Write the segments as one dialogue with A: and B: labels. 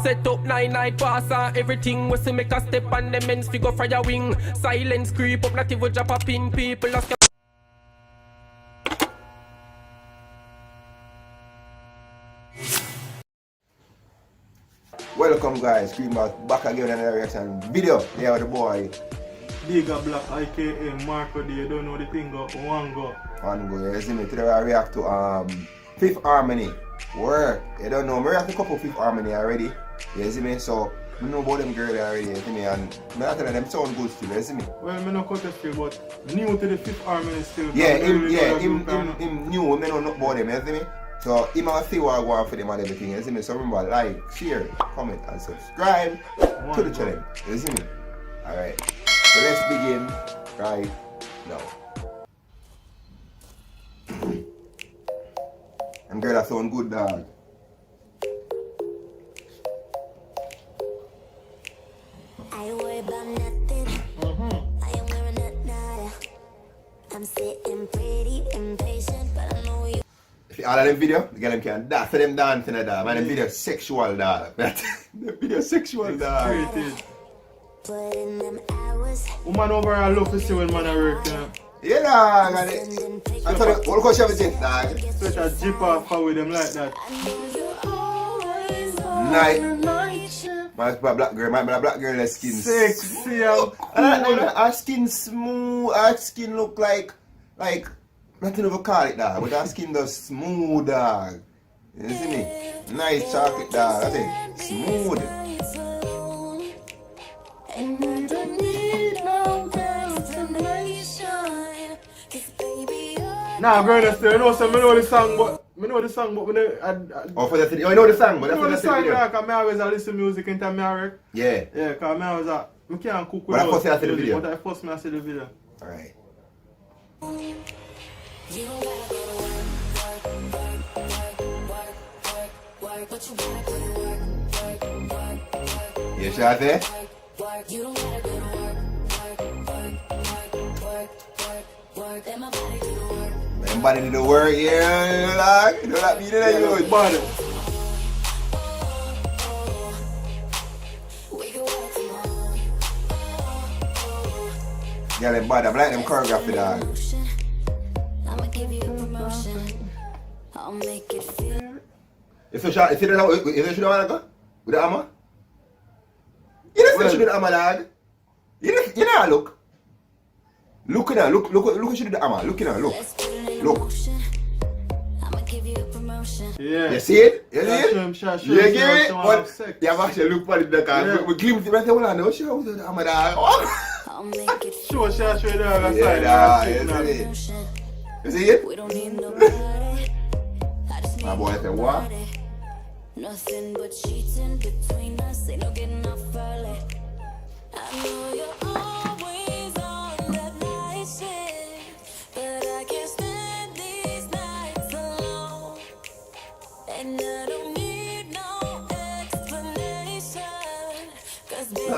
A: Set up 9 night pass and everything was to make a step on the men's figure fire wing. Silence creep up, not even drop a pin. People lost.
B: Welcome guys, Screambox back again in another reaction video. Here with the boy
C: Digger Black, aka Marco D. You don't know the thing go, one go.
B: One go, you see me? Today I react to Fifth Harmony. Work. You don't know, I react to a couple Fifth Harmony already. You see me? So I know about them girls already, you see me? And I tell them sound good still, you see me?
C: Well, I don't cut the still, but new to the Fifth Harmony still.
B: Yeah, him new, I don't know about them, you see me? So him and see what I want for them and everything, you see me? So remember, like, share, comment and subscribe to the channel, you see me? Alright, so let's begin right now. And girl, that sound good, dog.
D: I worry about nothing. I am wearing a nada. I'm sitting pretty impatient, but I know you.
B: All of them video, the girl can dance for them dancing at that. Man, them video sexual, dog. The video sexual, dog.
D: Put in them hours.
C: Woman overall love to see when man are working.
B: Yeah, dog. I thought, what coach you have a jet, dog?
C: Such a jeep off with them like that.
B: My black girl, my black girl, her skin
C: Sexy.
B: her skin smooth, her skin look like nothing over call it, dog. But her skin does smooth, dog. You see me? Nice chocolate, dog. That's it. Smooth.
C: Nah, brother, still, you know, so I know the song, but I know the song, but
B: Oh, for that video. Oh, you know the song, but that's
C: I know the
B: for
C: song,
B: video.
C: because I always listen to music in time I work.
B: Yeah.
C: Yeah, because I always I can't cook
B: But I first see the video.
C: But I first see the video.
B: Alright.
D: You don't gotta go to work, but you gotta put in work.
B: You shot there?
D: You don't gotta go to work. Let my body do the work.
B: Everybody did the work, yeah, dog. You know that meaning that you
C: Body.
D: We can work tomorrow.
B: Yeah, them body, I like them choreography, dog.
D: I'ma give you a promotion. I'll make it feel.
B: If you shot, if you don't know, if you want to go with the hammer, you don't shoot with the hammer, dog. You know, look. Look now, look what you do the hammer. Look now, look.
D: Let's put it in
B: Look.
D: motion. I'ma give you a promotion.
C: Yeah.
B: You see it? You see
C: Yeah,
B: it?
C: show him, show him,
B: You get it?
C: show him
B: But
C: sex.
B: you have actually looked for it because
C: Yeah.
B: we glimpse it and say, hold on, no, show the hammer, dog.
D: I'll make it
C: Show the other
B: Yeah,
C: side.
B: dog,
C: Yeah,
B: you see it?
D: motion.
B: You see it?
D: We don't need nobody. I just need
B: My boy said, what?
D: nobody. Nothing but cheating between us. Ain't no getting off early. I know you're always on that night shift, but I can't stand these nights alone. And I don't need no explanation, 'cause baby,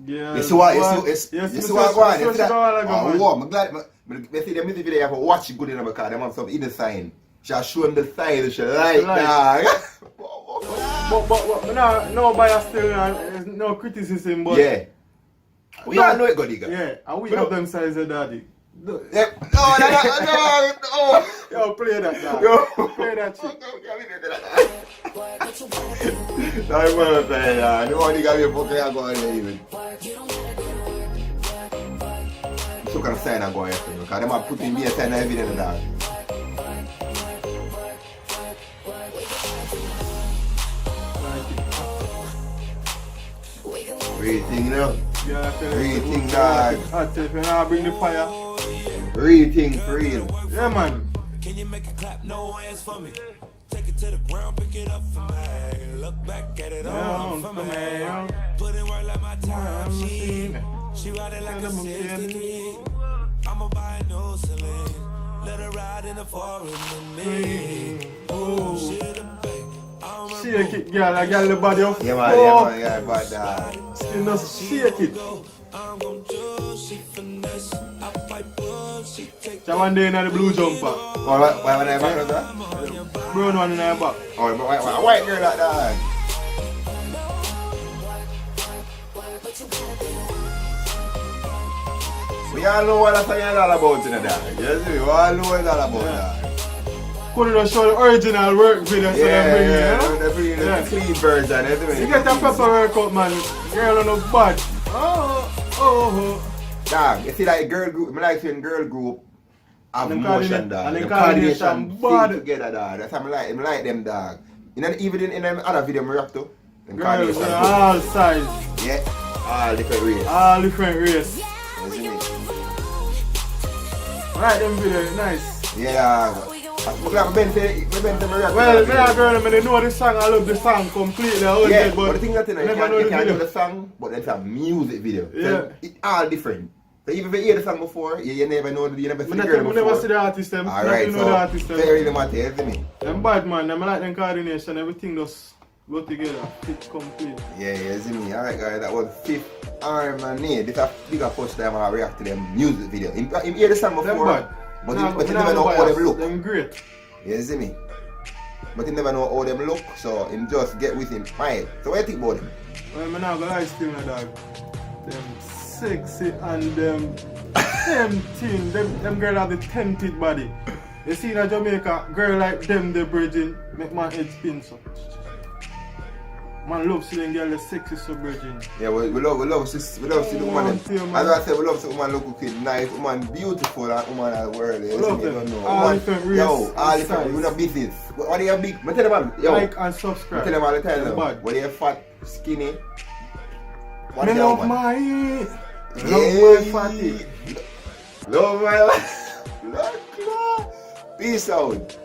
C: Yeah.
B: You see what?
C: Yes,
B: You see what going on? You see that? Oh,
C: on?
B: wow, I'm glad. I see the music video. You have to watch it good enough because they have some inner sign. She show them the style she like, dog.
C: But no bias still, there's no criticism, but
B: Yeah. We all know it, God, digga.
C: yeah, and we have them size of daddy.
B: Yeah. No.
C: Yo, play that, dog.
B: Yo.
C: Play that shit.
B: No, I'm going to say that. The only guy we fucking going there even. So kind of sign I go here because them are putting me a sign every day, dog. Rethink, you know?
C: Yeah,
B: Rethink, dog.
C: I tell you, now bring the fire.
B: Rethink, for real.
C: Yeah, man.
E: Can you make it clap? No hands for me. Take it to the ground, pick it up for me. Look back at it all for me. Put in work like my time. She ride it like a 63. I'ma buy a new Celine. Let her ride in the forest with me. Oh, shit,
C: Shake it, girl. I got the body off.
B: Yeah, man, yeah, but
C: Still just shake it.
E: I'm gon' do, she finesse. I fight bull, she take
C: That one day in the blue jumper.
B: Oh, why when I back like that?
C: Brown one in the back.
B: Oh, but why white girl like that? We all know what that's all about in the dog. Yes, we all know what it's all about, dog.
C: Couldn't just show the original work video so they bring it, you know?
B: They bring the
C: Yeah.
B: clean version, isn't it?
C: You get that pepper workout, man. Girl on the bad. Oh.
B: Dog, you see that girl group, I like seeing girl group have
C: And them
B: motion, dog.
C: and them
B: Them
C: coordination
B: coordination
C: bad.
B: thing together, dog. That's how I like them, dog. You know, even in them other video I react to, them
C: Girls
B: coordination
C: in
B: good.
C: all size,
B: Yeah, all different ways.
C: all different race.
B: You see me?
C: I like them video, nice.
B: Yeah, look like my Ben say,
C: Well, me and a girl, they know the song, I love the song completely.
B: yeah,
C: But
B: but the thing that you know, you
C: never
B: can't,
C: know
B: you
C: the
B: can't do
C: video.
B: the song, but it's a music video.
C: Yeah.
B: So it's all different. So even if you hear the song before, you never know, you never see the girl
C: I
B: before.
C: never see the artist them.
B: Alright,
C: Never know the artist
B: so
C: them.
B: they really matter, you see me?
C: Them bad man, them like them coordination, everything just go together, fit complete.
B: Yeah, you see me? Alright guys, that was 5th Harmony. This is a bigger first time I react to them music video. Him hear the song
C: Them
B: before,
C: bad.
B: but
C: Nah,
B: he
C: nah,
B: never know how
C: bias.
B: them look.
C: Them great.
B: You see me? But he never know how them look, so him just get with him. Alright, so what you think about him?
C: Well, I'm not gonna lie still, my dog. Them sexy and them tempting. Them girl have the tempted body. You see in Jamaica, girl like them, they bridging, make my head spin so. Man love seeing girl the sexy so bridging.
B: Yeah, we love to see the woman. As I said, we love to see woman look good, nice, woman beautiful, and woman of the world. You
C: Love
B: see me?
C: them.
B: You don't know.
C: All
B: Woman-
C: different race
B: Yo, all
C: and
B: different.
C: size.
B: We not business. What do you big? I tell them, man, yo.
C: Like and
B: I
C: subscribe.
B: tell them all the time,
C: Them
B: now,
C: bad.
B: whether you're fat, skinny, what
C: Me
B: is
C: love
B: that, man?
C: my eat.
B: Yeah.
C: Love my fatty.
B: Love my life. Peace out.